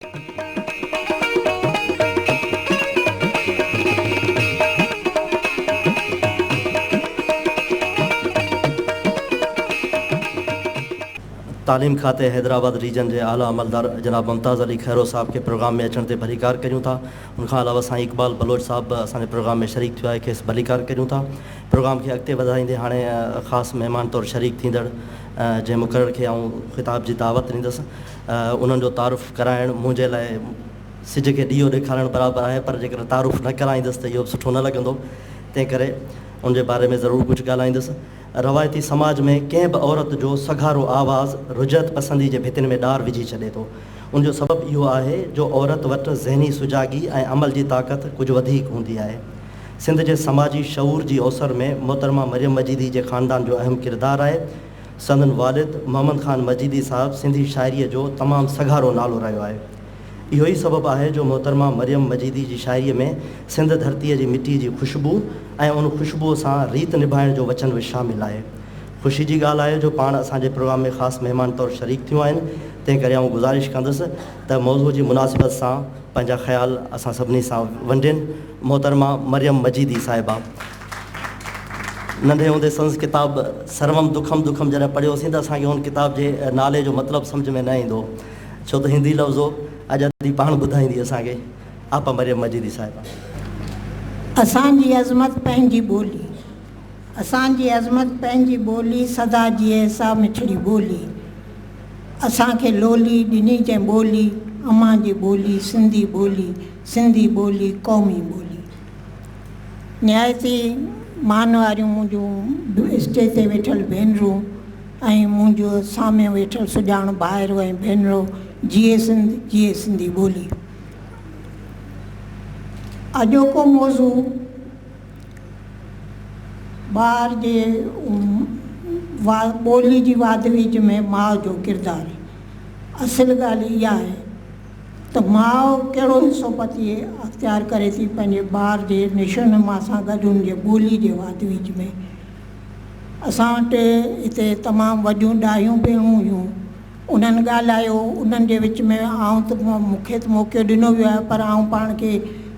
तालीम खाते हैदराबाद रीजन के आला अमलदार जनाब मुमताज़ अली खैरो साहब के प्रोग्राम में अचण ते भलीकार करूँ था। उनखां अलावा साईं इकबाल बलोच साहब असांजे प्रोग्राम में शरीक थियो आहे, खेसि भलीकार करूँ था। प्रोग्राम के अॻिते वधाईंदे हाणे ख़ासि महिमान तौरु शरीक थींदड़ जंहिं मुक़रर खे आऊं ख़िताब जी दावत ॾींदुसि, उन्हनि जो तारुफ़ कराइणु मुंहिंजे लाइ सिज खे ॾीओ ॾेखारणु बराबरि आहे, पर जेकर तारुफ़ न कराईंदुसि त इहो बि सुठो न लॻंदो। तंहिं करे उनजे बारे में ज़रूरु कुझु ॻाल्हाईंदुसि। रवायती समाज में कंहिं बि औरत जो सघारो आवाज़ रुजत पसंदी जे भितियुनि में ॾार विझी छॾे थो। उनजो सबबु इहो आहे जो औरत वटि ज़हनी सुजागी ऐं अमल जी ताक़त कुझु वधीक हूंदी आहे। सिंध जे समाजी शऊर जी अवसर में मोहतरमा मरियम मजीदी जे ख़ानदान जो अहम किरदारु आहे। संदन वालिद मोहम्मद ख़ान मजीदी साहब सिंधी शाइरीअ जो तमामु सघारो नालो रहियो आहे। इहो ई सबबु आहे जो मोहतरमा मरियम मजीदी जी शाइरीअ में सिंध धरतीअ जी मिटी जी ख़ुशबू ऐं उन ख़ुशबूअ सां रीत निभाइण जो वचन बि शामिलु आहे। ख़ुशी जी ॻाल्हि आहे जो पाण असांजे प्रोग्राम में ख़ासि महिमान तौरु शरीक थियूं आहिनि। तंहिं करे आउं गुज़ारिश कंदुसि त मौज़ू जी मुनासिबत सां पंहिंजा ख़्याल असां सभिनी सां वंडनि। मोहतरमा मरियम मजीदी साहिबा, नंढे हूंदे संस किताब सर्वम दुखम दुखम जॾहिं पढ़ियोसीं त असांखे हुन किताब जे नाले जो मतिलबु सम्झ में न ईंदो, छो त हिंदी लफ़्ज़ो अॼु अदी पाण ॿुधाईंदी असांखे। आपा मरियम मजीदी साहिबा। असांजी अज़मत पंहिंजी ॿोली, असांजी अज़मत पंहिंजी ॿोली, सदा जीए सा मिठड़ी ॿोली। असांखे लोली ॾिनी जंहिं ॿोली, अम्मा जी ॿोली सिंधी ॿोली, सिंधी ॿोली क़ौमी ॿोली। निहायती मान वारियूं मुंहिंजूं स्टेज ते वेठल भेनरूं ऐं मुंहिंजो साम्हूं वेठल सुञाण भाइरो ऐं भेनरो, जीए सिंधी ॿोली। अॼोको मौज़ू ॿार जे ॿोली जी वाध विच में माउ जो किरदारु। असुलु ॻाल्हि इहा आहे त माउ कहिड़ो हिसो पति अख़्तियार करे थी पंहिंजे ॿार जे निशो नमा सां गॾु हुनजे ॿोली जे वाध विच में। असां वटि हिते तमामु वॾियूं ॾाहियूं भेणूं हुयूं, उन्हनि ॻाल्हायो, उन्हनि जे विच में आउं त मूंखे त मौक़ो ॾिनो वियो आहे, पर आउं पाण खे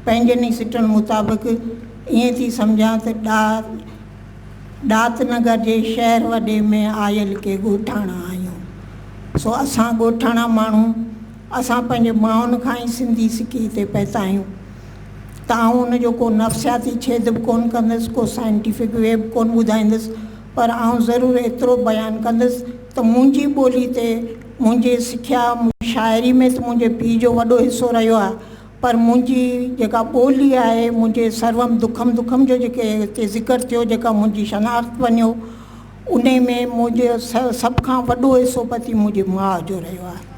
पंहिंजनि ई सिटनि मुताबिक़ ईअं थी सम्झां त दात नगर जे शहर वॾे में आयल के ॻोठाणा आहियूं। सो असां ॻोठाणा माण्हू, असां पंहिंजे माउनि खां ई सिंधी सिखी हिते पहुता आहियूं। त आउं उनजो को नफ़्सियाती छेद बि कोन कंदसि, को साइंटिफिक वे बि कोन ॿुधाईंदसि, पर आउं ज़रूरु एतिरो बयानु कंदसि त मुंहिंजी ॿोली ते मुंहिंजे सिखिया शाइरी में त मुंहिंजे पीउ जो वॾो हिसो रहियो आहे, पर मुंहिंजी जेका ॿोली आहे, मुंहिंजे सर्वम दुखम दुखम जो जेके हिते ज़िक्र थियो, जेका मुंहिंजी शनाख़्त बणियो, उन में मुंहिंजो सभ खां वॾो हिसो पति मुंहिंजी माउ जो रहियो आहे।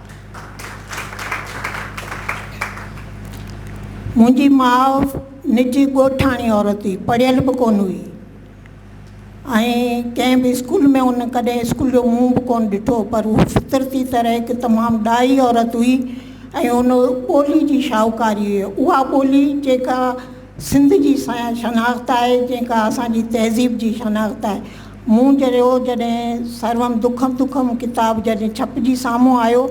मुंहिंजी माउ निजी ॻोठाणी औरत हुई, पढ़ियल बि कोन हुई ऐं कंहिं बि स्कूल में उन कॾहिं स्कूल जो मुंहुं बि कोन ॾिठो, पर हू फितरती तरह हिकु तमामु ॾाही औरत हुई ऐं उन ॿोली जी शाहूकारी हुई। उहा ॿोली जेका सिंध जी शनाख़्त आहे, जेका असांजी तहज़ीब जी शनाख़्त आहे। मूं जॾहिं सर्वम दुखम दुखम किताबु जॾहिं छपिजी साम्हूं आयो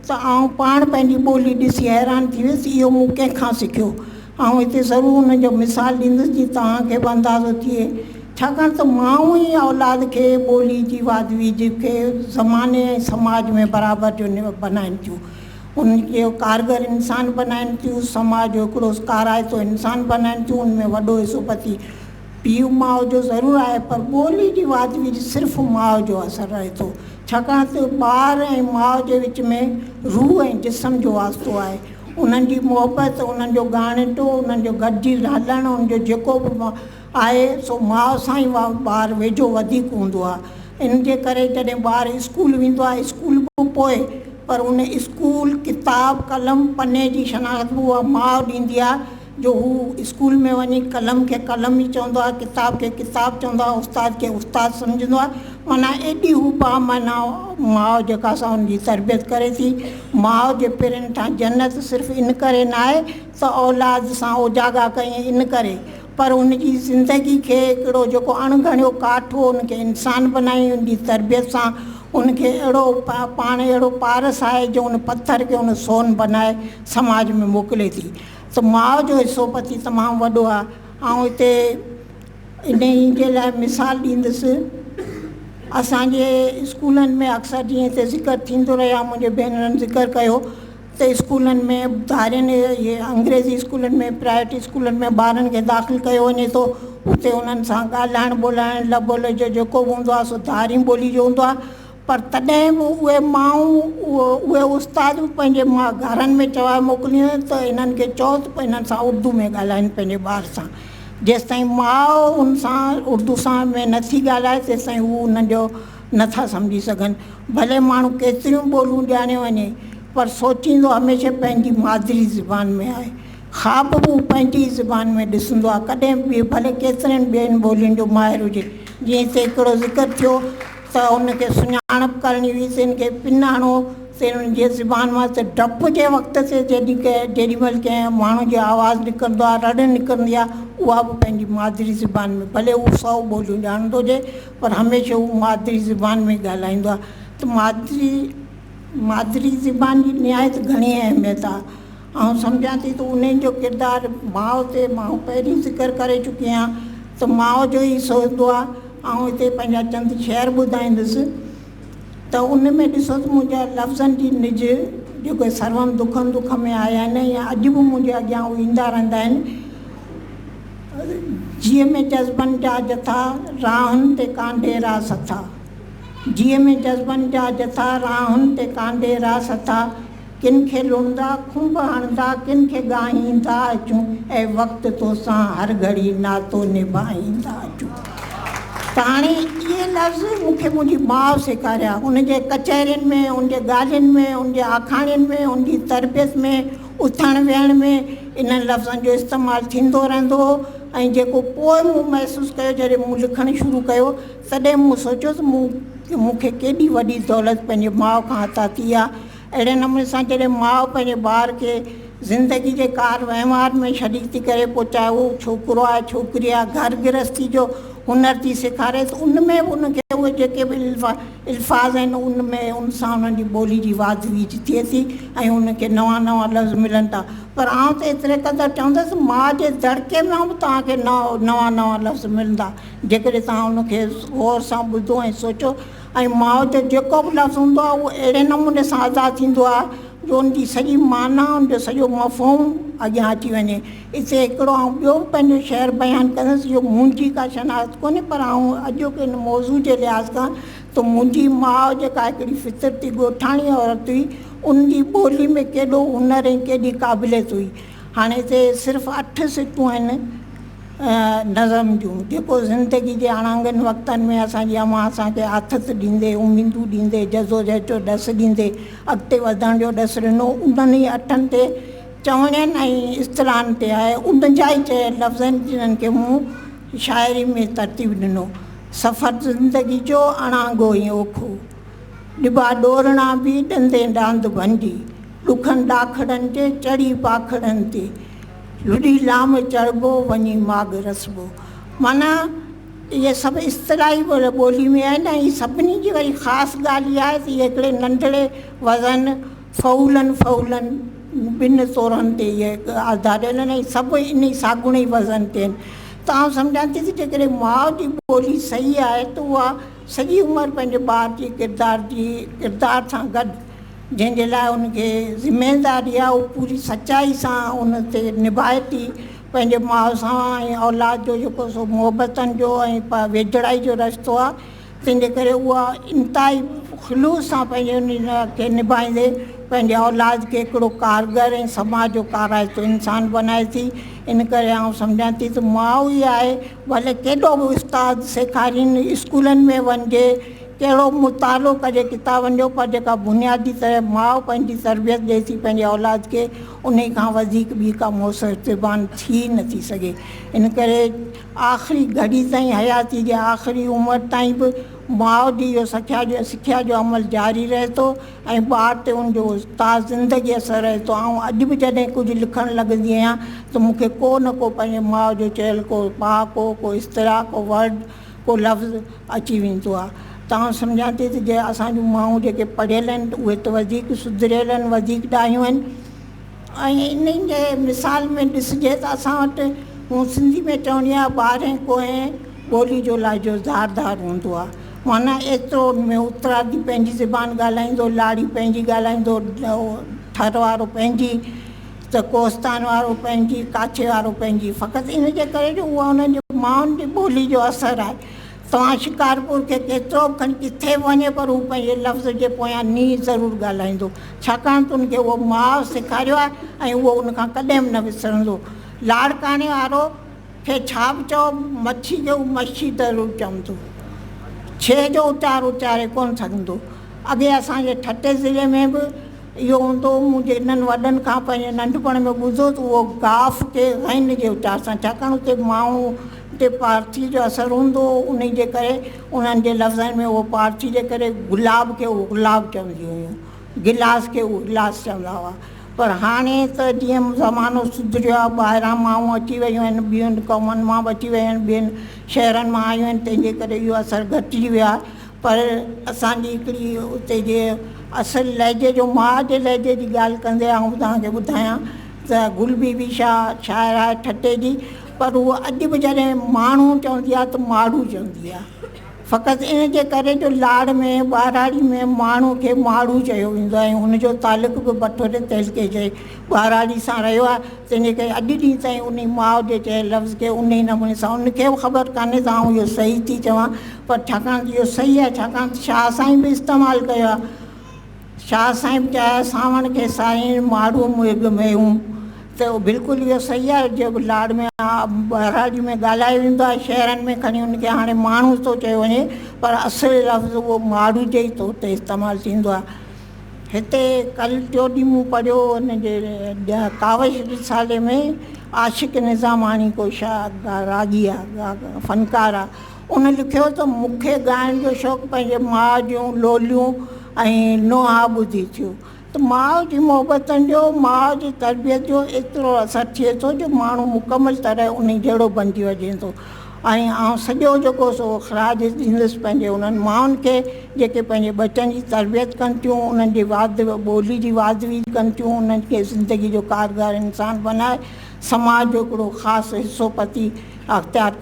त आउं पाण पंहिंजी ॿोली ॾिसी हैरान थी वियसि, इहो मूं कंहिंखां सिखियो। ऐं हिते ज़रूरु हुनजो मिसाल ॾींदसि जीअं तव्हांखे बि अंदाज़ो थिए, छाकाणि त माण्हू ई औलाद खे ॿोली जी वाधवी खे ज़माने ऐं समाज में बराबरि जो बनाइनि थियूं, उनखे कारगर इंसान बनाइनि थियूं, समाज जो हिकिड़ो काराइतो इंसान बनाइनि थियूं। उनमें वॾो हिसो पति पीउ माउ जो ज़रूरु आहे, पर ॿोली जी वाधवी सिर्फ़ु माउ जो असरु रहे थो, छाकाणि त ॿार ऐं माउ जे विच में रूह ऐं जिस्म जो वास्तो आहे। उन्हनि जी मुहबत, उन्हनि जो ॻाणिटो, उन्हनि जो गॾिजी हलणु, उनजो जेको बि आहे सो माउ सां ई ॿारु वेझो वधीक हूंदो आहे। इन जे करे जॾहिं ॿारु स्कूल वेंदो आहे, स्कूल बि पोइ, पर उन स्कूल किताब कलम पने जी शनाख़्त बि उहा माउ ॾींदी आहे, जो हू स्कूल में वञी कलम खे कलम ई चवंदो आहे, किताब खे किताब चवंदो आहे, उस्ताद खे उस्ताद सम्झंदो आहे। माना एॾी हू माना माउ जेका असां हुनजी तरबियत करे थी। माउ जे पेरनि खां जन्नत सिर्फ़ु इन करे न आहे त औलाद सां उजागा कयईं इन करे, पर उनजी ज़िंदगी खे हिकिड़ो जेको अणघणियो काठो उनखे इंसान बनाई, उनजी तरबियत सां उनखे अहिड़ो पाण अहिड़ो पारस आहे जो उन पथर खे उन सोन बनाए समाज में मोकिले थी। त माउ जो हिसोपति तमामु वॾो आहे। ऐं हिते इन जे लाइ मिसाल ॾींदुसि, असांजे स्कूलनि में अक्सर जीअं हिते ज़िक्र थींदो रहियो आहे, मुंहिंजे भेनरुनि ज़िक्र कयो त स्कूलनि में धारियुनि इहे अंग्रेज़ी स्कूलनि में प्राइवेट स्कूलनि में ॿारनि खे दाख़िल कयो वञे थो, उते उन्हनि सां ॻाल्हाइणु ॿोलाइणु लॿोल जो जेको बि हूंदो आहे सो धारी ॿोली जो हूंदो आहे। पर तॾहिं बि उहे माण्हू उहे उस्ताद बि पंहिंजे घरनि में चवाए मोकिलियूं त इन्हनि खे चओ त इन्हनि सां उर्दू में ॻाल्हाइनि पंहिंजे ॿार सां। जेसि ताईं माउ उन सां उर्दू सां में नथी ॻाल्हाए तेसि ताईं हू उन्हनि जो नथा सम्झी सघनि। भले माण्हू केतिरियूं ॿोलियूं ॼाणे वञे पर सोचींदो हमेशह पंहिंजी मादिरी ज़बान में आहे, ख़्वाब बि पंहिंजी ज़बान में ॾिसंदो आहे, कॾहिं बि भले केतिरनि ॿियनि ॿोलियुनि जो माहिर हुजे। जीअं हिते हिकिड़ो ज़िक्र थियो त उनखे सुञाणप करणी हुई, त हिनखे पिन हणो त हुनजी ज़बान मां त डप जे वक़्त ते जेॾीमहिल कंहिं माण्हू जो आवाज़ु निकिरंदो आहे, रड़ निकिरंदी आहे, उहा बि पंहिंजी मादिरी ज़बान में, भले उहो 100 ॿोलियूं ॼाणंदो हुजे पर हमेशह उहो मादिरी ज़बान में ॻाल्हाईंदो आहे। त मादिरी ज़बान जी निहायत घणी अहमियत आहे। ऐं सम्झां थी त उन जो किरदारु माउ ते मां पहिरीं ज़िक्र करे चुकी आहियां त माउ जो ई सोचंदो आहे। ऐं हिते पंहिंजा चंद शेर ॿुधाईंदुसि त उन में ॾिसो त मुंहिंजा लफ़्ज़नि जी निज जेके सर्वम दुखम दुख में आया आहिनि या अॼु बि मुंहिंजे अॻियां उहे ईंदा रहंदा आहिनि। जीअं में जज़्बनि जा जथा राहुनि ते कांडेरा सथा, जीअं में जज़्बनि जा जथा राहुनि ते कांडेरा सथा, किन खे लुणंदा खुंभ हणंदा किन खे ॻाईंदा अचूं, ऐं वक़्तु तोसां हर घड़ी नातो निभाईंदा अचूं। त हाणे इहे लफ़्ज़ मूंखे मुंहिंजी माउ सेखारिया, उनजे कचहरियुनि में, उनजे ॻाल्हियुनि में, उनजे आखाणियुनि में, उनजी तरबियत में, उथण वेहण में इन्हनि लफ़्ज़नि जो इस्तेमालु थींदो रहंदो हो। ऐं जेको पोइ मूं महसूसु कयो जॾहिं मूं लिखणु शुरू कयो तॾहिं मूं सोचियो त मूंखे केॾी वॾी दौलत पंहिंजे माउ खां अता थी आहे। अहिड़े नमूने सां जॾहिं माउ पंहिंजे ॿार खे ज़िंदगी जे कार वहिंवार में छॾी थी करे, पोइ चाहे उहो छोकिरो आहे छोकिरी आहे, घर गृहस्थी जो हुनर थी सेखारे, त उन में उनखे उहे जेके बि अल्फाज़ आहिनि उन में उन सां उन्हनि जी ॿोली जी वाध वीज थिए थी ऐं उनखे नवां नवां लफ़्ज़ मिलनि था। पर आउं त एतिरे क़दुरु चवंदसि माउ जे दड़के मां बि तव्हांखे नवां नवां लफ़्ज़ मिलंदा जेकॾहिं तव्हां उनखे गौर सां ॿुधो ऐं सोचो। ऐं माउ जो जेको बि लफ़्ज़ हूंदो आहे उहो अहिड़े नमूने सां अदा थींदो आहे जो उनजी सॼी माना, उनजो सॼो मफ़हूम अॻियां अची वञे। हिते हिकिड़ो आउं ॿियो बि पंहिंजो शेर बयानु कंदसि, इहो मुंहिंजी का शनाख़त कोन्हे पर आउं अॼोके हिन मौज़ू जे लिहाज़ खां त मुंहिंजी माउ जेका हिकिड़ी फितरती ॻोठाणी औरत हुई, उनजी ॿोली में केॾो हुनर ऐं केॾी क़ाबिलियत हुई। हाणे हिते सिर्फ़ु 8 सिटूं आहिनि नज़म जूं, जेको ज़िंदगी जे अणांगनि वक़्तनि में असांजी अमा असांखे आथत ॾींदे, उमीदूं ॾींदे, जज़ोजहद जो ॾस ॾींदे अॻिते वधण जो ॾस ॾिनो, उन्हनि ई 8 ते चवणनि ऐं इस्तलाहनि ते आहे। उन जा ई चयल लफ़्ज़नि जिन्हनि खे मूं शाइरी में तरतीब ॾिनो। सफ़र ज़िंदगी जो अणांगो ई ओखो, ॾिबा ॾोरणा बि ॾंदे डांद भंजी, ॾुखनि ॾाखड़नि जे चढ़ी पाखड़नि ते, लुॾी लाम चढ़बो वञी माग रसबो। माना इहे सभु इस्तलाही ॿोली में आहिनि ऐं सभिनी जी वरी ख़ासि ॻाल्हि इहा आहे त इहे हिकिड़े नंढड़े वज़न फ़ौलनि ॿिनि तौरनि ते इहे आधारियल आहिनि ऐं सभु इन साॻुणे ई वज़न ते आहिनि। त आउं सम्झां थी त जेकॾहिं माउ जी ॿोली सही आहे त उहा सॼी उमिरि पंहिंजे ॿार जी किरदार सां गॾु जंहिंजे लाइ उनखे ज़िमेदारी आहे उहा पूरी सचाई सां उन ते निभाए थी पंहिंजे माउ सां। ऐं औलाद जो जेको सो मुहबतनि जो ऐं वेझड़ाई जो रस्तो आहे, तंहिंजे करे उहा इंतिहाई ख़ुलूस सां पंहिंजे उन खे निभाईंदे पंहिंजे औलाद खे हिकिड़ो कारगर ऐं समाज जो काराइतो इंसानु बनाए थी। इन करे आउं सम्झां थी त माउ ई आहे, भले केॾो बि उस्ताद सेखारीनि, स्कूलनि में वञिजे, कहिड़ो मुतालो कजे किताबनि जो, पर जेका बुनियादी तरह माउ पंहिंजी तरबियत ॾिए थी पंहिंजे औलाद खे, उन खां वधीक ॿी का मुयसरु ज़बान थी नथी सघे। इन करे आख़िरी घड़ी ताईं, हयाती जे आख़िरी उमिरि ताईं बि माउ जी इहो सिख्या जो अमल जारी रहे थो ऐं ॿार ते उनजो उस्ताद ज़िंदगी असरु रहे थो। ऐं अॼु बि जॾहिं कुझु लिखणु लॻंदी आहियां त मूंखे को न को पंहिंजे माउ जो चयल को पहाको, को इस्तरा, को वर्ड, को लफ़्ज़ अची वेंदो आहे। तव्हां सम्झां थी त जे असांजूं माऊं जेके पढ़ियल आहिनि उहे त वधीक सुधरियल आहिनि, वधीक ॾाहियूं आहिनि। ऐं इन्हनि जे मिसाल में ॾिसिजे त असां वटि हू सिंधी में चवणी आहे 12 कोहें ॿोली जो लाजो धार हूंदो आहे। माना एतिरो उन में उतरादी पंहिंजी ज़बान ॻाल्हाईंदो, लाड़ी पंहिंजी ॻाल्हाईंदो, ठर वारो पंहिंजी, त कोस्तान वारो पंहिंजी, काछे वारो पंहिंजी। फ़क़ति इन जे करे जो उहा उन्हनि जे माउनि जी ॿोली जो असरु आहे। तव्हां शिकारपुर खे केतिरो बि खणी किथे वञे पर हू पंहिंजे लफ़्ज़ जे पोयां नी ज़रूरु ॻाल्हाईंदो, छाकाणि त उनखे उहो माउ सेखारियो आहे ऐं उहो उनखां कॾहिं बि न विसरंदो। लाड़काणे वारो खे छा बि चओ, मच्छी खे उहो मच्छी ज़रूरु चवंदो, छे जो उचारे कोन सघंदो। अॻे असांजे ठटे ज़िले में बि इहो हूंदो, मुंहिंजे इन्हनि वॾनि खां पंहिंजे नंढपण में ॿुधो त उहो गाफ़ खे ग़ैन जे उचार सां, छाकाणि उते माण्हू ते पारसी जो असरु हूंदो, उन जे करे उन्हनि जे लफ़्ज़नि में उहो पारसी जे करे गुलाब खे उहो गुलाब चवंदियूं हुयूं, गिलास खे उहो गिलास चवंदा हुआ। पर हाणे त जीअं ज़मानो सुधरियो आहे, ॿाहिरां माण्हू अची वियूं आहिनि, ॿियनि क़ौमुनि मां बि अची वियूं आहिनि, ॿियनि शहरनि मां आयूं आहिनि, तंहिंजे करे इहो असरु घटिजी वियो आहे। पर असांजी हिकिड़ी उते जे असुलु लहजे जो, माउ जे लहजे जी ॻाल्हि कंदे आऊं तव्हांखे ॿुधायां त गुलबी बि शाइर आहे ठटे जी, पर उहो अॼु बि जॾहिं माण्हू चवंदी आहे त माड़ू चवंदी आहे। फ़क़ति इन जे करे जो लाड़ में ॿाराड़ी में माण्हू खे माड़ू चयो वेंदो आहे ऐं हुनजो तालुक़ु बि बटोरे तहलके जे ॿाराड़ी सां रहियो आहे। तंहिंजे करे अॼु ॾींहं ताईं उन माउ जे चयल लफ़्ज़ खे उन ई नमूने सां उनखे बि ख़बर कान्हे त आऊं इहो सही थी चवां, पर छाकाणि त इहो सही आहे, छाकाणि त शाह साईं बि इस्तेमालु कयो आहे। शाह साईं बि चयो सावण खे साईं माड़ू मुग मेहूं, त उहो बिल्कुलु इहो सही आहे। जेको लाड़ में ॿाराड़ी में ॻाल्हायो वेंदो आहे, शहरनि में खणी उनखे हाणे माण्हू थो चयो वञे, पर असुलु लफ़्ज़ उहो माड़ू जे ई तौर ते इस्तेमालु थींदो आहे। हिते कल्ह जो ॾींहुं मूं पढ़ियो हुनजे कावश रिसाले में, आशिक़ निज़ामाणी को रागी आहे, फ़नकार आहे, उन लिखियो त मूंखे ॻाइण जो शौक़ु पंहिंजे माउ जूं लोलियूं ऐं नुंहां ॿुधी थियो, त माउ जी मोहबतनि जो, माउ जी तरबियत जो एतिरो असरु थिए थो जो माण्हू मुकमल तरह उन जहिड़ो बणिजी वञे थो। ऐं आउं सॼो जेको सो ख़राज ॾींदुसि पंहिंजे उन्हनि माउनि खे जेके पंहिंजे बचनि जी तरबियत कनि थियूं, उन्हनि जी ॿोली जी वाधवी कनि थियूं, उन्हनि खे ज़िंदगी जो कारगर इंसान बनाए समाज जो हिकिड़ो ख़ासि हिसो पती अख़्तियार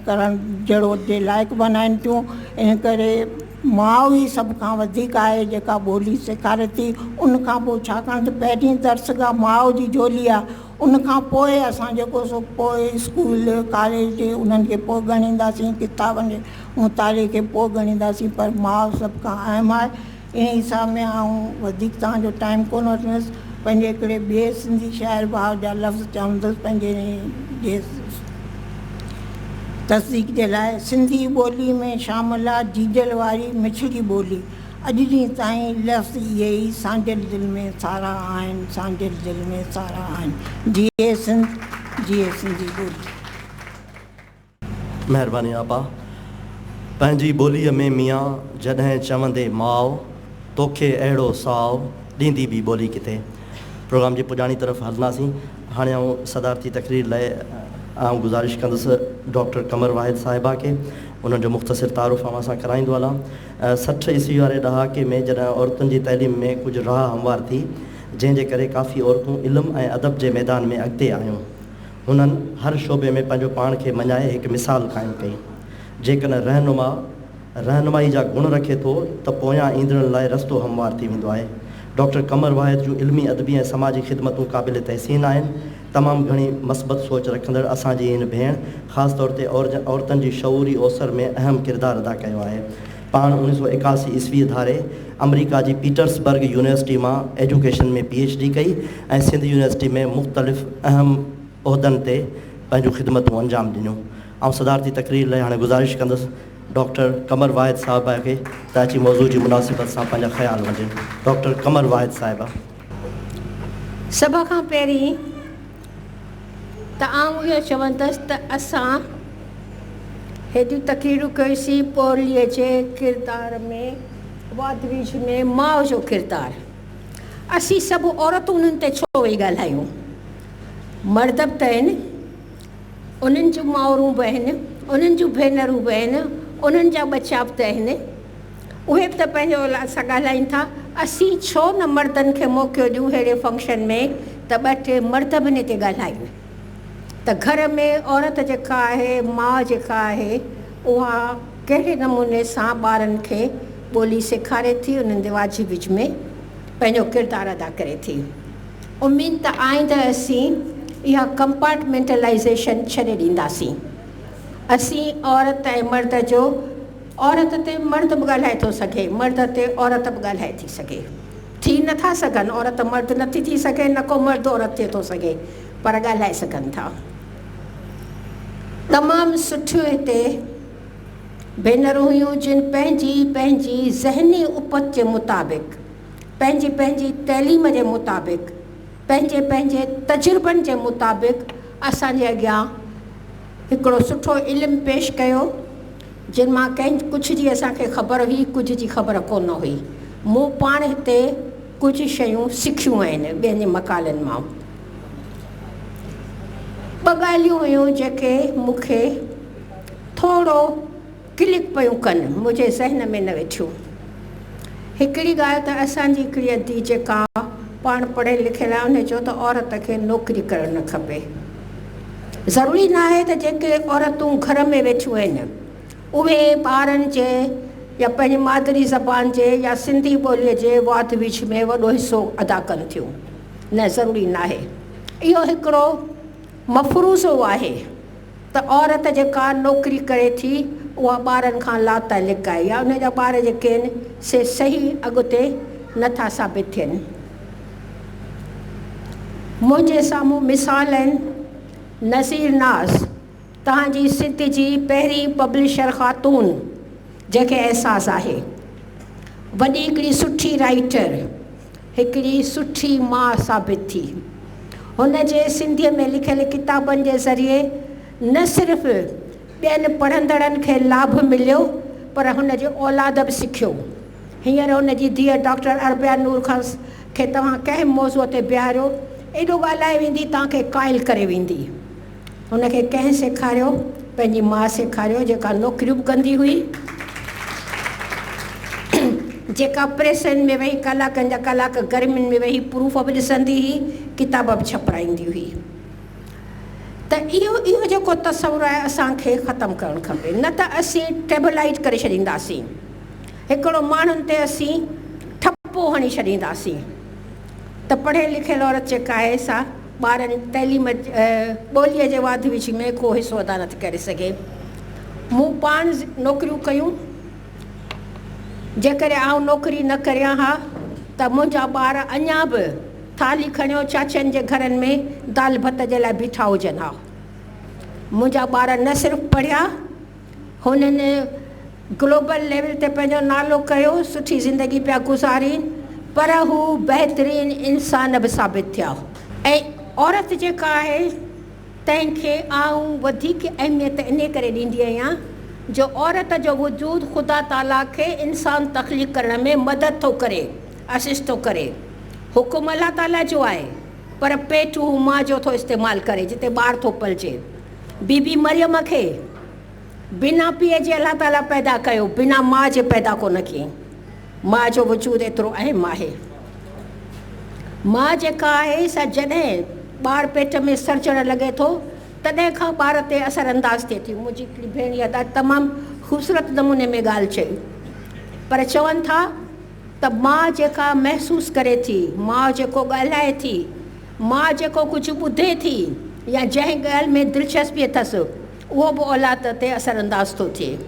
करण जहिड़ो जे लाइक़ु बनाइनि थियूं। इन करे माउ ई सभ खां वधीक आहे जेका ॿोली सेखारे थी। उनखां पोइ छाकाणि त पहिरीं दर्स खां माउ जी झोली आहे, उनखां पोइ असां जेको सो पोइ स्कूल कॉलेज उन्हनि खे पोइ ॻणींदासीं, किताबनि जे मुताले खे पोइ ॻणींदासीं, पर माउ सभ खां अहम आहे। इन हिसाब में आऊं वधीक तव्हांजो टाइम कोन वठंदसि, पंहिंजे हिकिड़े ॿिए सिंधी शाइर भाउ जा लफ़्ज़ चवंदुसि पंहिंजे तस्दीक जे लाइ। सिंधी ॿोली में शामिल आहे जीजल वारी मिठड़ी ॿोली, अॼु ॾींहं ताईं लफ़्ज़ इहे ई सांझल दिलि में सारा आहिनि, सांझल दिलि में सारा आहिनि। जीए सिंधी ॿोली। महिरबानी आपा। पंहिंजी ॿोलीअ में मियां जॾहिं चवंदे माउ, तोखे अहिड़ो साओ ॾींदी बि ॿोली किथे। प्रोग्राम जी पुॼाणी तरफ़ हलंदासीं। हाणे आउं सदारती तक़रीर लाइ आउं गुज़ारिश कंदुसि डॉक्टर कमर वाहिद साहिबा खे, उन्हनि जो मुख़्तसिर तारुफ़ असां कराईंदो हलां। 60 ईस्वी वारे ॾहाके में जॾहिं औरतुनि जी तइलीम में कुझु राह हमवार थी, जंहिंजे करे काफ़ी औरतूं इल्मु ऐं अदब जे मैदान में अॻिते आहियूं। हुननि हर शोबे में पंहिंजो पाण खे मञाए हिकु मिसाल क़ाइमु कई। जेकॾहिं रहनुमाई जा गुण रखे थो त पोयां ईंदड़नि लाइ रस्तो हमवार थी वेंदो आहे। डॉक्टर कमर वाहिद जूं इल्मी अदबी ऐं समाजी ख़िदमतूं क़ाबिल तहसीन आहिनि। तमामु घणी मस्बत सोच रखंदड़ असांजी हिन भेण ख़ासि तौर ते औरतुनि जी शऊरी ओसर में अहम किरदारु अदा कयो आहे। पाण 1981 ईस्वी धारे अमरीका जी पीटर्सबर्ग यूनिवर्सिटी मां एजुकेशन में PhD कई ऐं सिंध यूनिवर्सिटी में मुख़्तलिफ़ अहम उहिदनि ते पंहिंजूं ख़िदमतूं अंजाम ॾिनियूं। ऐं सदारती तक़रीर लाइ हाणे गुज़ारिश कंदुसि डॉक्टर कमर वाहिद साहिबा खे त अची मौज़ू जी मुनासिबत सां पंहिंजा ख़्याल वञनि। डॉक्टर कमर वाहिद साहिबा। सभ खां पहिरीं त आउं इहो चवंदसि त असां हेॾियूं तक़रीरूं कयोसीं ॿोलीअ जे किरदार में, वाधवीज में माउ जो किरदारु। असीं सभु औरतूं उन्हनि ते छो वेही ॻाल्हायूं? मर्द बि त आहिनि, उन्हनि जूं माउरूं बि आहिनि, उन्हनि जूं भेनरूं बि आहिनि, उन्हनि जा बचा बि त आहिनि। उहे बि त पंहिंजो असां ॻाल्हाइनि था, असीं छो न मर्दनि खे मौक़ो ॾियूं अहिड़े फंक्शन में त ॿ टे मर्द बि हिन ते ॻाल्हाइनि, त घर में औरत जेका आहे, माउ जेका आहे, उहा कहिड़े नमूने सां ॿारनि खे ॿोली सेखारे थी, उन्हनि जे वाजिब विच में पंहिंजो किरदारु अदा करे थी। उमेदु त आईंदह असीं इहा कंपार्टमेंटलाइज़ेशन छॾे ॾींदासीं। असीं औरत ऐं मर्द जो, औरत ते मर्द बि ॻाल्हाए थो सघे, मर्द ते औरत बि ॻाल्हाए थी सघे, थी नथा सघनि, औरत मर्द नथी थी सघे, न को मर्द औरत थिए थो सघे, पर ॻाल्हाए सघनि था। तमामु सुठियूं हिते भेनरूं हुयूं जिन पंहिंजी पंहिंजी ज़हनी उपत जे मुताबिक़, पंहिंजी पंहिंजी तइलीम जे मुताबिक़, पंहिंजे पंहिंजे तजुर्बनि जे मुताबिक़ असांजे अॻियां हिकिड़ो सुठो इल्मु पेश कयो, जिन मां कंहिं कुझु जी असांखे ख़बर हुई, कुझु जी ख़बर कोन हुई। मूं पाण हिते कुझु शयूं सिखियूं आहिनि ॿियनि जे मकालनि मां। ॿ ॻाल्हियूं हुयूं जेके मूंखे थोरो क्लिक पियूं कनि, मुंहिंजे ज़हन में न वेठियूं। हिकिड़ी ॻाल्हि त असांजी हिकिड़ी अधी जेका पाण पढ़ियल लिखियल आहे, उन चयो त औरत खे नौकिरी करणु न खपे। ज़रूरी न आहे त जेके औरतूं घर में वेठियूं आहिनि उहे ॿारनि जे या पंहिंजी मादरी ज़बान जे या सिंधी ॿोलीअ जे वाद विच में वॾो हिसो अदा कनि थियूं, न ज़रूरी न आहे। इहो हिकिड़ो मफ़रूज़ो आहे त औरत जेका नौकिरी करे थी उहा ॿारनि खां लातालिक आहे, या उन जा ॿार जेके आहिनि से सही अॻिते नथा साबित थियनि। मुंहिंजे साम्हूं मिसाल आहिनि नज़ीर नाज़, तव्हांजी सिंध जी पहिरीं पब्लिशर ख़ातून जंहिंखे अहसासु आहे, वॾी हिकिड़ी सुठी राइटर, हिकिड़ी सुठी माउ साबित थी। हुन जे सिंधीअ में लिखियल किताबनि जे ज़रिए न सिर्फ़ु ॿियनि पढ़ंदड़नि खे लाभ मिलियो, पर हुन जो औलाद बि सिखियो। हींअर हुन जी धीअ डॉक्टर अरबिया नूर खां खे तव्हां कंहिं मौज़ूअ ते बीहारियो, एॾो ॻाल्हाए वेंदी, तव्हांखे क़ाइल करे वेंदी। हुनखे कंहिं सेखारियो? पंहिंजी माउ सेखारियो, जेका नौकिरियूं बि कंदी हुई, जेका प्रेसनि में वेही कलाकनि जा कलाक गर्मियुनि में वेही प्रूफ बि ॾिसंदी हुई, किताब बि छपाईंदी हुई। त इहो जेको तस्वुरु आहे असांखे ख़तमु करणु खपे, न त असीं टेबलाइट करे छॾींदासीं, हिकिड़ो माण्हुनि ते असीं ठपो हणी छॾींदासीं त पढ़ियल लिखियल औरत जेका आहे सा ॿारनि तइलीम ॿोलीअ जे वाद विच में को हिसो अदा नथी करे सघे। मूं पाण नौकरियूं कयूं, जेकॾहिं आउं नौकिरी न करियां हा त मुंहिंजा ॿार अञा बि थाली खणियो चाचनि जे घरनि में दाल भत जे लाइ बीठा हुजनि हा। मुंहिंजा ॿार न सिर्फ़ु पढ़िया, हुननि ग्लोबल लेवल ते पंहिंजो नालो कयो, सुठी ज़िंदगी पिया गुज़ारीनि, पर हू बहितरीनु इंसान बि साबित थिया। ऐं औरत जेका आहे तंहिंखे आउं वधीक अहमियत इन करे ॾींदी आहियां जो औरत जो वजूद ख़ुदा ताला खे इंसान तख़लीक़ करण में मदद थो करे, असिस्ट थो करे। हुकुम अल्लाह ताला जो आहे, पर पेटू माउ जो थो इस्तेमालु करे, जिते ॿार थो पलिजे। बीबी मरियम खे बिना पीउ जे अल्लाह ताला पैदा कयो, बिना माउ जे पैदा कोन कयईं। माउ जो वजूद एतिरो अहम आहे। माउ जेका आहे सा जॾहिं ॿार पेट में सरजण लॻे थो तॾहिं खां ॿार ते असर अंदाज़ थिए थी। मुंहिंजी हिकिड़ी भेण इहा तमामु ख़ूबसूरत नमूने में ॻाल्हि चई, पर चवनि था त माउ जेका महसूसु करे थी, माउ जेको ॻाल्हाए थी, माउ जेको कुझु ॿुधे थी, या जंहिं ॻाल्हि में दिलचस्पी अथसि उहो बि औलाद ते असर अंदाज़ थो थिए।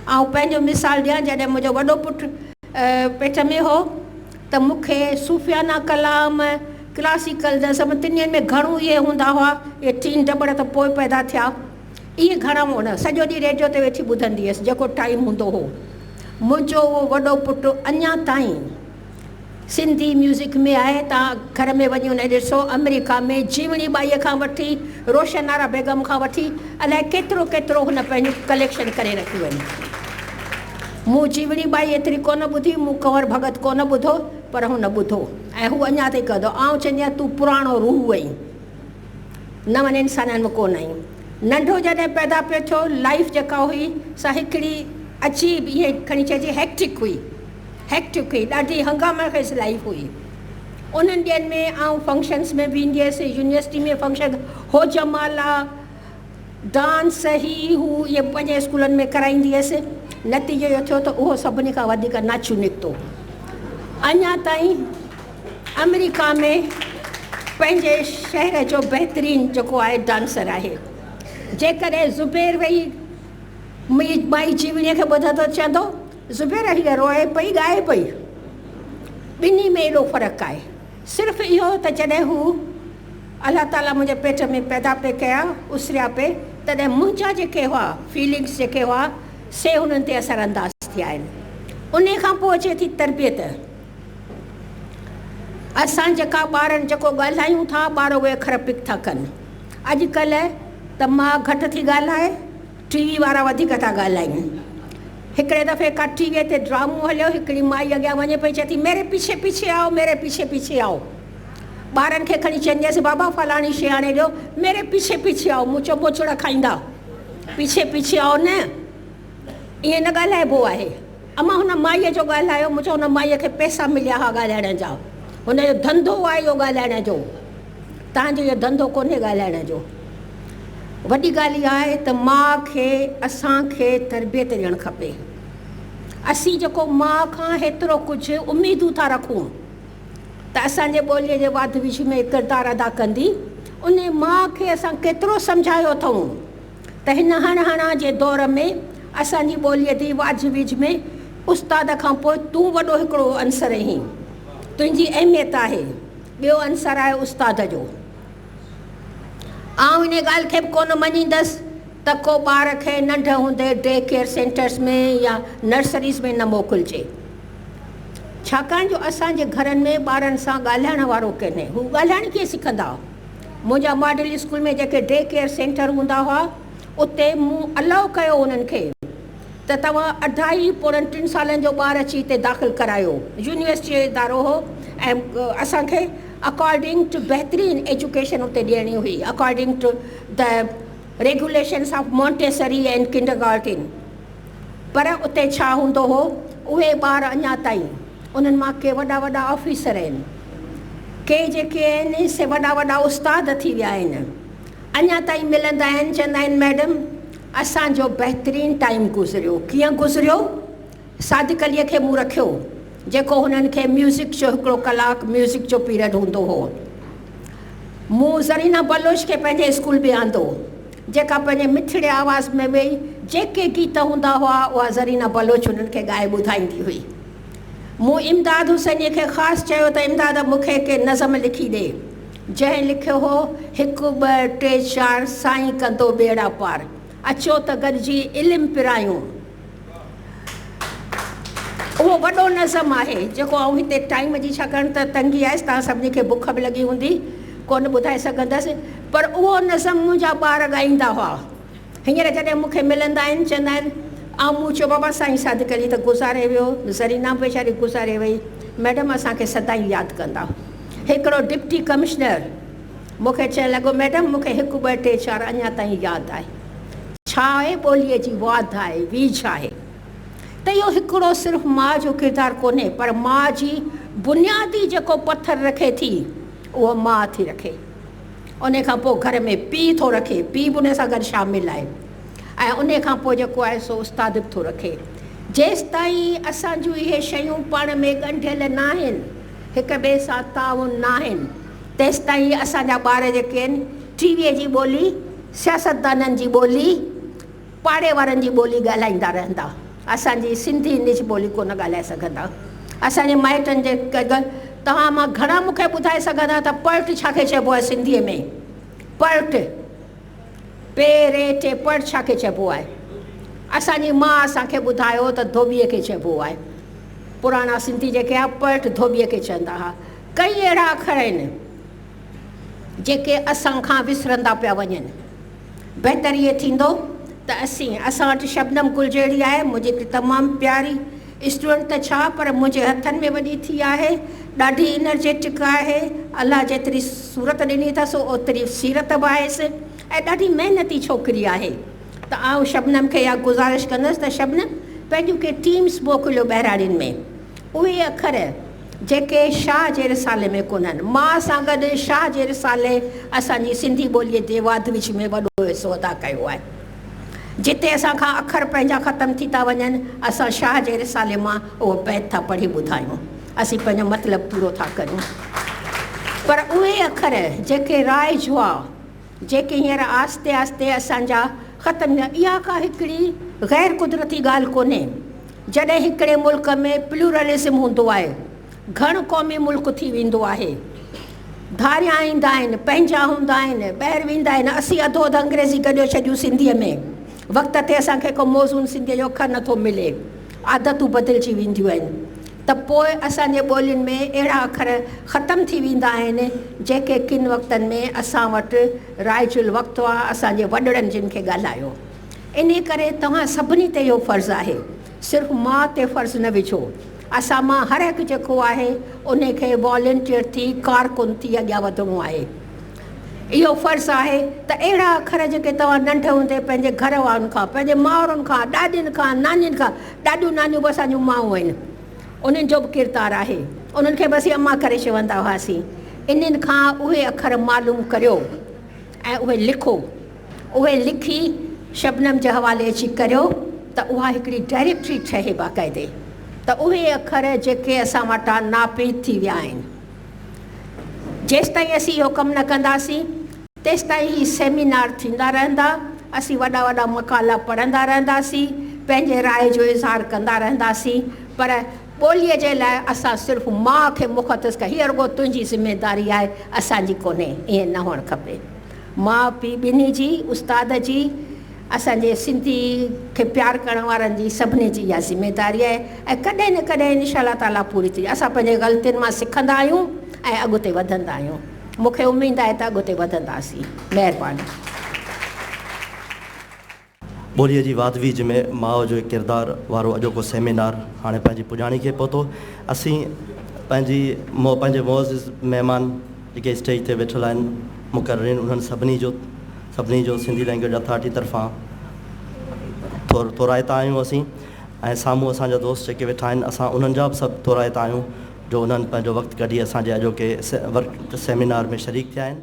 ऐं पंहिंजो मिसाल ॾियां, जॾहिं मुंहिंजो वॾो पुटु पेट में हो त मूंखे सूफ़ियाना कलाम, क्लासिकल नज़म तिनिनि में घणो इहे हूंदा हुआ, इहे 3 डबड़ त पोइ पैदा थिया। इहे घणा हुन सॼो ॾींहुं रेडियो ते वेठी ॿुधंदी हुअसि जेको टाइम हूंदो हो। मुंहिंजो उहो वॾो पुटु अञा ताईं सिंधी म्यूज़िक में आहे। तव्हां घर में वञी उन ॾिसो, अमेरिका में जीवणी बाईअ खां वठी रोशन आरा बेगम खां वठी अलाए केतिरो केतिरो हुन पंहिंजो कलेक्शन करे रखियूं आहिनि। मूं जीवणी बाई एतिरी कोन ॿुधी, मूं कंवर भगत कोन ॿुधो, पर हुन ॿुधो ऐं हू अञा ताईं कंदो। आउं चवंदी आहियां तूं पुराणो रूह आहीं, नवनि इंसाननि में कोन आहीं। नंढो जॾहिं पैदा पियो थियो, लाइफ जेका हुई सा हिकिड़ी अजीब ईअं खणी चइजे हेक्टिक हुई, हेक्टिक हुई, ॾाढी हंगामा खेसि लाइफ हुई। उन्हनि ॾींहंनि में आउं फंक्शन्स में बि ईंदी हुअसि, यूनिवर्सिटी में फंक्शन हो जमाला डांस ही हू इहे पंहिंजे स्कूलनि में कराईंदी हुअसि। नतीजो इहो थियो त उहो सभिनी खां वधीक नाचू निकितो। अञा ताईं अमेरिका में पंहिंजे शहर जो बहितरीनु जेको आहे डांसर आहे। जेकॾहिं ज़ुबैर वेही मुंहिंजी माई जीवनीअ खे ॿुधंदो चवंदो ज़ुबैर हीअ रोए पई ॻाए पई। ॿिन्ही में एॾो फ़र्क़ु आहे। सिर्फ़ु इहो त जॾहिं हू अलाह ताला मुंहिंजे पेट में पैदा पे कया उसरिया पे, तॾहिं मुंहिंजा जेके हुआ फीलिंग्स जेके हुआ से हुननि ते असरअंदाज़ थिया आहिनि। उन खां पोइ अचे थी तरबियत। असां जेका ॿारनि जेको ॻाल्हायूं था ॿार उहे अखर पिक था कनि। अॼुकल्ह त मां घटि थी ॻाल्हाए, टीवी वारा वधीक था ॻाल्हाइनि। हिकिड़े दफ़े का टीवीअ ते ड्रामो हलियो, हिकिड़ी माई अॻियां वञे पई, चए थी मेरे पीछे पीछे आओ, मेरे पीछे पीछे आओ। ॿारनि खे खणी चवंदी हुअसि बाबा फलाणी शइ आणे ॾियो, मेरे पीछे पीछे आओ, मूं चयो मोचड़ खाईंदा, पीछे पीछे आओ न, ईअं न ॻाल्हाइबो आहे। अमां हुन माईअ जो ॻाल्हायो, मूं चयो हुन माईअ खे पैसा मिलिया हुआ ॻाल्हाइण जा, हुनजो धंधो आहे इहो ॻाल्हाइण जो, तव्हांजो इहो धंधो कोन्हे ॻाल्हाइण जो। वॾी ॻाल्हि इहा आहे त माउ खे असांखे तरबियत ॾियणु खपे। असीं जेको माउ खां हेतिरो कुझु उमेदूं था रखूं त असांजे ॿोलीअ जे वाध विच में किरदारु अदा कंदी, उन माउ खे असां केतिरो सम्झायो अथऊं त हिन हणहणा जे दौर में असांजी ॿोलीअ जी वाध विच में उस्ताद खां पोइ तूं वॾो हिकिड़ो अंसर आहीं, तुंहिंजी अहमियत आहे। ॿियो अंसर आहे उस्ताद जो। आउं इन ॻाल्हि खे बि कोन मञींदसि त को ॿार खे नंढ हूंदे डे केयर सेंटर्स में या नर्सरीज़ में न मोकिलिजे, छाकाणि जो असांजे घरनि में ॿारनि सां ॻाल्हाइण वारो कोन्हे। हू ॻाल्हाइण कीअं सिखंदा? मुंहिंजा मॉडल स्कूल में जेके डे केयर सेंटर हूंदा हुआ उते मूं अलाउ कयो उन्हनि खे त तव्हां 2.5-3 सालनि जो ॿारु अची हिते दाख़िलु करायो। यूनिवर्सिटी जो इदारो हो ऐं असांखे अकॉर्डिंग टू बहितरीनु एजुकेशन उते ॾियणी हुई, according to the regulations of Montessori and kindergarten. पर उते छा हूंदो हो, उहे ॿार अञा ताईं उन्हनि मां के वॾा वॾा ऑफिसर आहिनि, के जेके आहिनि से वॾा वॾा उस्ताद थी विया आहिनि, अञा ताईं मिलंदा आहिनि, चवंदा आहिनि मैडम असांजो बहितरीनु टाइम गुज़रियो। कीअं गुज़रियो? सादिक अलीअ खे मूं रखियो, जेको हुननि खे म्यूज़िक जो हिकिड़ो कलाकु म्यूज़िक जो पीरियड हूंदो हो। मूं ज़रीना बलोच खे पंहिंजे स्कूल में आंदो, जेका पंहिंजे मिठड़े आवाज़ में वेही जेके गीत हूंदा हुआ उहा ज़रीना बलोच हुननि खे ॻाए ॿुधाईंदी हुई। मूं इमदाद हुसैनी खे ख़ासि चयो त इमदाद मूंखे के नज़म लिखी ॾे, जंहिं लिखियो हो 1 2 3 4 साईं कंदो बेड़ा पार, अचो त गॾिजी इल्मु पिरायूं। उहो वॾो नज़म आहे जेको आउं हिते टाइम जी छाकाणि त तंगी आहे, तव्हां सभिनी खे बुख बि लॻी हूंदी, कोन ॿुधाए सघंदसि, पर उहो नज़म मुंहिंजा ॿार ॻाईंदा हुआ। हींअर जॾहिं मूंखे मिलंदा आहिनि चवंदा आहिनि ऐं मूं चयो बाबा साईं सादिक अली त गुज़ारे वियो, ज़रीना वेचारी गुज़ारे वई, मैडम असांखे सदाईं यादि कंदा। हिकिड़ो डिप्टी कमिश्नर मूंखे चवणु लॻो मैडम मूंखे 1 2 3 4 अञा ताईं यादि आहे। छा आहे? ॿोलीअ जी वाध आहे, वीझ आहे। त इहो हिकिड़ो सिर्फ़ु माउ जो किरदारु कोन्हे, पर माउ जी बुनियादी जेको पथर रखे थी उहो माउ थी रखे। उन खां पोइ घर में पीउ थो रखे, पीउ बि उन सां गॾु शामिलु आहे, ऐं उन खां पोइ जेको आहे सो उस्ताद बि थो रखे। जेसि ताईं असांजूं इहे शयूं पाण में ॻंढियल न आहिनि, हिक ॿिए सां ताउन न आहिनि, तेसि ताईं असांजा ॿार जेके आहिनि टीवीअ जी ॿोली, सियासतदाननि जी ॿोली, पाड़े वारनि जी ॿोली ॻाल्हाईंदा रहंदा, असांजी सिंधी निज ॿोली कोन ॻाल्हाए सघंदा। असांजे माइटनि जे तव्हां मां घणा मूंखे ॿुधाए सघंदा त पर्ट छा खे चइबो आहे सिंधीअ में? पर्ट पे पर्ट छा खे चइबो आहे? असांजी माउ असांखे ॿुधायो त धोबीअ खे चइबो आहे। पुराणा सिंधी जेके आहे पर्ट धोबीअ खे चवंदा हुआ। कई अहिड़ा अखर आहिनि जेके असां खां विसरंदा पिया वञनि। बहितर इहे थींदो त असां वटि शबनम गुलजेड़ी आहे, मुंहिंजी हिकु तमामु प्यारी स्टूडेंट त छा पर मुंहिंजे हथनि में वॾी थी आहे, ॾाढी एनर्जेटिक आहे, अलाह जेतिरी सूरत ॾिनी अथसि ओतिरी सीरत बि आहेसि ऐं ॾाढी महिनती छोकिरी आहे। त आउं शबनम खे इहा गुज़ारिश कंदसि त शबनम पंहिंजूं के टीम्स मोकिलियो ॿहिराड़ियुनि में, उहे अखर जेके शाह जे रिसाले में कोन आहिनि। मां सां गॾु शाह जे रिसाले असांजी सिंधी ॿोलीअ जे वाध विच में वॾो हिसो अदा कयो आहे। जिते असांखां अखर पंहिंजा ख़तमु थी था वञनि, असां शाह जे रिसाले मां उहो बैत था पढ़ी ॿुधायूं, असीं पंहिंजो मतिलबु पूरो था करूं। पर उहे अखर जेके राइज हुआ, जेके हींअर आस्ते आस्ते असांजा ख़तमु थिया, इहा का हिकिड़ी ग़ैर कुदरती ॻाल्हि कोन्हे। जॾहिं हिकिड़े मुल्क में प्लूरलिज़म हूंदो आहे, घण क़ौमी मुल्क थी वेंदो आहे, धारियां ईंदा आहिनि, पंहिंजा हूंदा आहिनि, ॿाहिरि वेंदा आहिनि, असीं अधो अधु अंग्रेज़ी गॾियो छॾियूं सिंधीअ में, वक़्त ते असांखे को मौज़ून सिंधीअ जो अखर नथो मिले, आदतूं बदिलजी वेंदियूं आहिनि, त पोइ असांजे ॿोलियुनि में अहिड़ा अखर ख़तमु थी वेंदा आहिनि जेके किन वक़्तनि में असां वटि राइजुल वक़्तु आहे, असांजे वॾड़नि जिन खे ॻाल्हायो। इन करे तव्हां सभिनी ते इहो फ़र्ज़ु आहे, सिर्फ़ु मां ते फ़र्ज़ु न विझो। असां मां हर हिकु जेको आहे उनखे वॉलंटियर थी, कारकुन थी अॻियां वधिणो आहे। इहो फ़र्ज़ु आहे त अहिड़ा अखर जेके तव्हां नंढे हूंदे पंहिंजे घर वारनि खां, पंहिंजे माउरुनि खां, ॾाॾियुनि खां, नानियुनि खां, ॾाॾियूं नानियूं बि असांजूं माऊं आहिनि, उन्हनि जो बि किरदारु आहे, उन्हनि खे बसि अम्मा करे चवंदा हुआसीं। इन्हनि खां उहे अखर मालूम करियो ऐं उहे लिखो। उहे लिखी शबनम जे हवाले अची करियो त उहा हिकिड़ी डायरेक्टरी ठहे बाक़ाइदे, त उहे अखर जेके असां वटां नापीद थी विया आहिनि, जेसि ताईं असीं इहो कमु न कंदासीं तेसि ताईं ही सेमिनार थींदा रहंदा, असीं वॾा वॾा मकाला पढ़ंदा रहंदासीं, पंहिंजे राय जो इज़हार कंदा रहंदासीं, पर ॿोलीअ जे लाइ असां सिर्फ़ु माउ खे मुख़तस कयूं, हीअ रुॻो तुंहिंजी ज़िमेदारी आहे, असांजी कोन्हे, ईअं न हुअणु खपे। माउ पीउ ॿिन्ही जी, उस्ताद जी, असांजे सिंधी खे प्यारु करण वारनि जी, सभिनी जी इहा ज़िमेदारी आहे ऐं कॾहिं न कॾहिं इंशाअल्लाह ताला पूरी थी। असां पंहिंजे ग़लतियुनि मां सिखंदा आहियूं ऐं अॻिते वधंदा आहियूं। मूंखे उमेदु आहे त अॻिते वधंदासीं। महिरबानी। ॿोलीअ जी वाधवीज में माउ जो किरदारु वारो अॼोको सेमिनार हाणे पंहिंजी पुॼाणी खे पहुतो। असीं पंहिंजे मुअज़्ज़िज़ महिमान जेके स्टेज ते वेठल आहिनि, मुक़ररीन, उन्हनि सभिनी जो सिंधी लैंग्वेज अथॉरिटी तरफ़ां तोराइता आहियूं असीं, ऐं साम्हूं असांजा दोस्त जेके वेठा आहिनि, असां उन्हनि जा बि सभु तोराइता आहियूं जो उन्हनि पंहिंजो वक़्तु कढी असांजे अॼोके सेमिनार में शरीक थिया आहिनि।